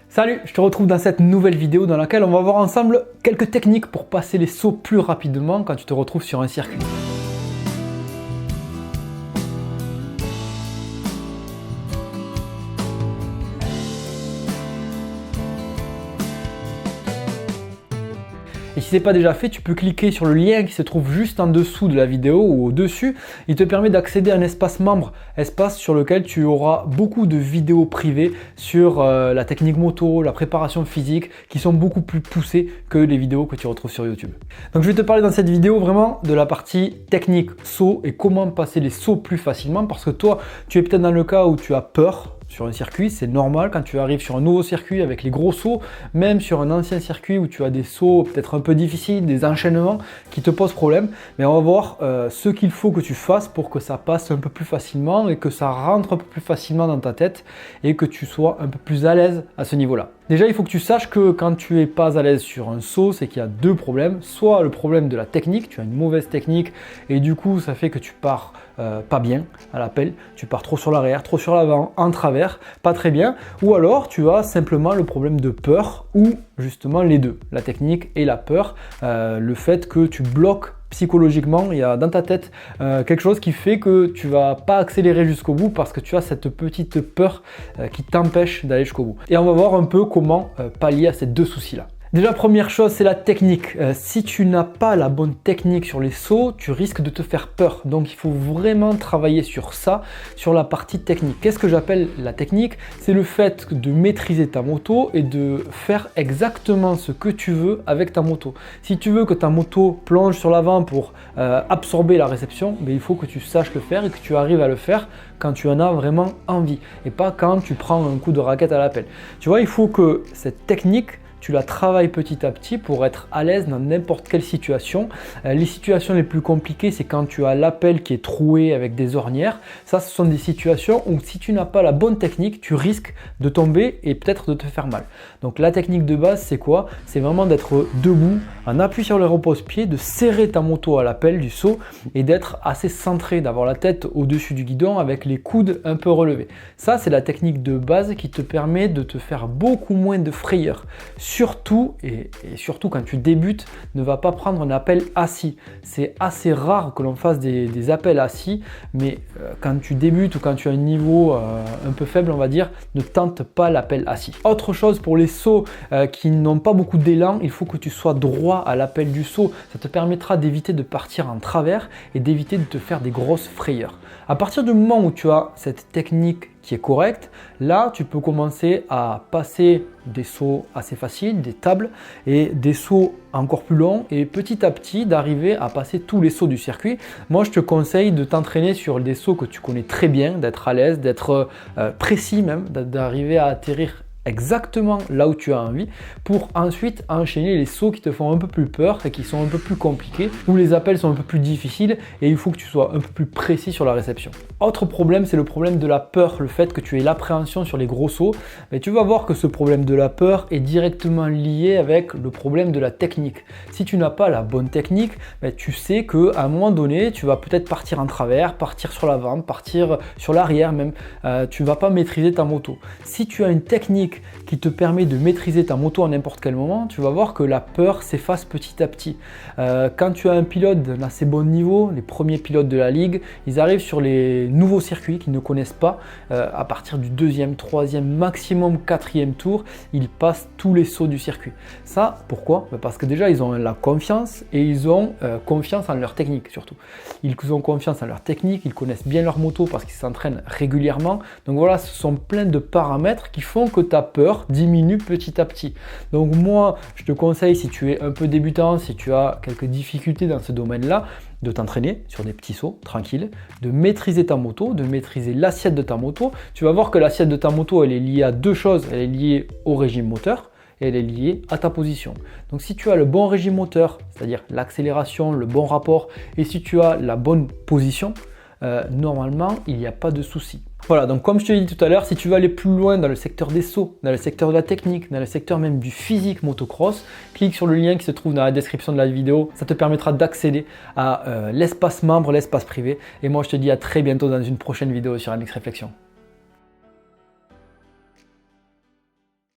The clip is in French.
Salut, je te retrouve dans cette nouvelle vidéo dans laquelle on va voir ensemble quelques techniques pour passer les sauts plus rapidement quand tu te retrouves sur un circuit. Et si ce n'est pas déjà fait, tu peux cliquer sur le lien qui se trouve juste en dessous de la vidéo ou au-dessus. Il te permet d'accéder à un espace membre, espace sur lequel tu auras beaucoup de vidéos privées sur la technique moto, la préparation physique, qui sont beaucoup plus poussées que les vidéos que tu retrouves sur YouTube. Donc je vais te parler dans cette vidéo vraiment de la partie technique saut et comment passer les sauts plus facilement, parce que toi, tu es peut-être dans le cas où tu as peur sur un circuit, c'est normal quand tu arrives sur un nouveau circuit avec les gros sauts, même sur un ancien circuit où tu as des sauts peut-être un peu difficiles, des enchaînements qui te posent problème, mais on va voir ce qu'il faut que tu fasses pour que ça passe un peu plus facilement et que ça rentre un peu plus facilement dans ta tête et que tu sois un peu plus à l'aise à ce niveau-là. Déjà, il faut que tu saches que quand tu n'es pas à l'aise sur un saut, c'est qu'il y a deux problèmes. Soit le problème de la technique, tu as une mauvaise technique et du coup ça fait que tu pars pas bien à l'appel, tu pars trop sur l'arrière, trop sur l'avant, en travers, pas très bien. Ou alors tu as simplement le problème de peur ou justement les deux, la technique et la peur, le fait que tu bloques psychologiquement, il y a dans ta tête quelque chose qui fait que tu vas pas accélérer jusqu'au bout parce que tu as cette petite peur qui t'empêche d'aller jusqu'au bout. Et on va voir un peu comment pallier à ces deux soucis-là. Déjà, première chose, c'est la technique. Si tu n'as pas la bonne technique sur les sauts, tu risques de te faire peur. Donc, il faut vraiment travailler sur ça, sur la partie technique. Qu'est-ce que j'appelle la technique? C'est le fait de maîtriser ta moto et de faire exactement ce que tu veux avec ta moto. Si tu veux que ta moto plonge sur l'avant pour absorber la réception, il faut que tu saches le faire et que tu arrives à le faire quand tu en as vraiment envie et pas quand tu prends un coup de raquette à l'appel. Tu vois, il faut que cette technique, tu la travailles petit à petit pour être à l'aise dans n'importe quelle situation. Les situations les plus compliquées, c'est quand tu as l'appel qui est troué avec des ornières. Ça, ce sont des situations où si tu n'as pas la bonne technique, tu risques de tomber et peut-être de te faire mal. Donc la technique de base, c'est quoi? C'est vraiment d'être debout, en appui sur le repose-pied, de serrer ta moto à l'appel du saut et d'être assez centré, d'avoir la tête au-dessus du guidon avec les coudes un peu relevés. Ça, c'est la technique de base qui te permet de te faire beaucoup moins de frayeur. Surtout, et surtout quand tu débutes, ne va pas prendre un appel assis. C'est assez rare que l'on fasse des appels assis, mais quand tu débutes ou quand tu as un niveau un peu faible, on va dire, ne tente pas l'appel assis. Autre chose pour les sauts qui n'ont pas beaucoup d'élan, il faut que tu sois droit à l'appel du saut. Ça te permettra d'éviter de partir en travers et d'éviter de te faire des grosses frayeurs. À partir du moment où tu as cette technique qui est correcte, là tu peux commencer à passer des sauts assez faciles, des tables et des sauts encore plus longs et petit à petit d'arriver à passer tous les sauts du circuit. Moi je te conseille de t'entraîner sur des sauts que tu connais très bien, d'être à l'aise, d'être précis même, d'arriver à atterrir exactement là où tu as envie pour ensuite enchaîner les sauts qui te font un peu plus peur et qui sont un peu plus compliqués, où les appels sont un peu plus difficiles et il faut que tu sois un peu plus précis sur la réception. Autre problème, c'est le problème de la peur, le fait que tu aies l'appréhension sur les gros sauts. Mais tu vas voir que ce problème de la peur est directement lié avec le problème de la technique. Si tu n'as pas la bonne technique, tu sais qu'à un moment donné, tu vas peut-être partir en travers, partir sur l'avant, partir sur l'arrière même. Tu ne vas pas maîtriser ta moto. Si tu as une technique qui te permet de maîtriser ta moto à n'importe quel moment, tu vas voir que la peur s'efface petit à petit. Quand tu as un pilote d'un assez bon niveau, les premiers pilotes de la ligue, ils arrivent sur les nouveaux circuits qu'ils ne connaissent pas, à partir du 2e, 3e, maximum 4e tour, ils passent tous les sauts du circuit. Ça, pourquoi? Parce que déjà, ils ont la confiance et ils ont confiance en leur technique surtout. Ils ont confiance en leur technique, ils connaissent bien leur moto parce qu'ils s'entraînent régulièrement. Donc voilà, ce sont plein de paramètres qui font que ta peur diminue petit à petit. Donc moi, je te conseille, si tu es un peu débutant, si tu as quelques difficultés dans ce domaine-là, de t'entraîner sur des petits sauts tranquilles, de maîtriser ta moto, de maîtriser l'assiette de ta moto. Tu vas voir que l'assiette de ta moto, elle est liée à deux choses. Elle est liée au régime moteur et elle est liée à ta position. Donc si tu as le bon régime moteur, c'est-à-dire l'accélération, le bon rapport, et si tu as la bonne position, normalement, il n'y a pas de souci. Voilà, donc comme je te l'ai dit tout à l'heure, si tu veux aller plus loin dans le secteur des sauts, dans le secteur de la technique, dans le secteur même du physique motocross, clique sur le lien qui se trouve dans la description de la vidéo. Ça te permettra d'accéder à l'espace membre, l'espace privé. Et moi, je te dis à très bientôt dans une prochaine vidéo sur MX Réflexion.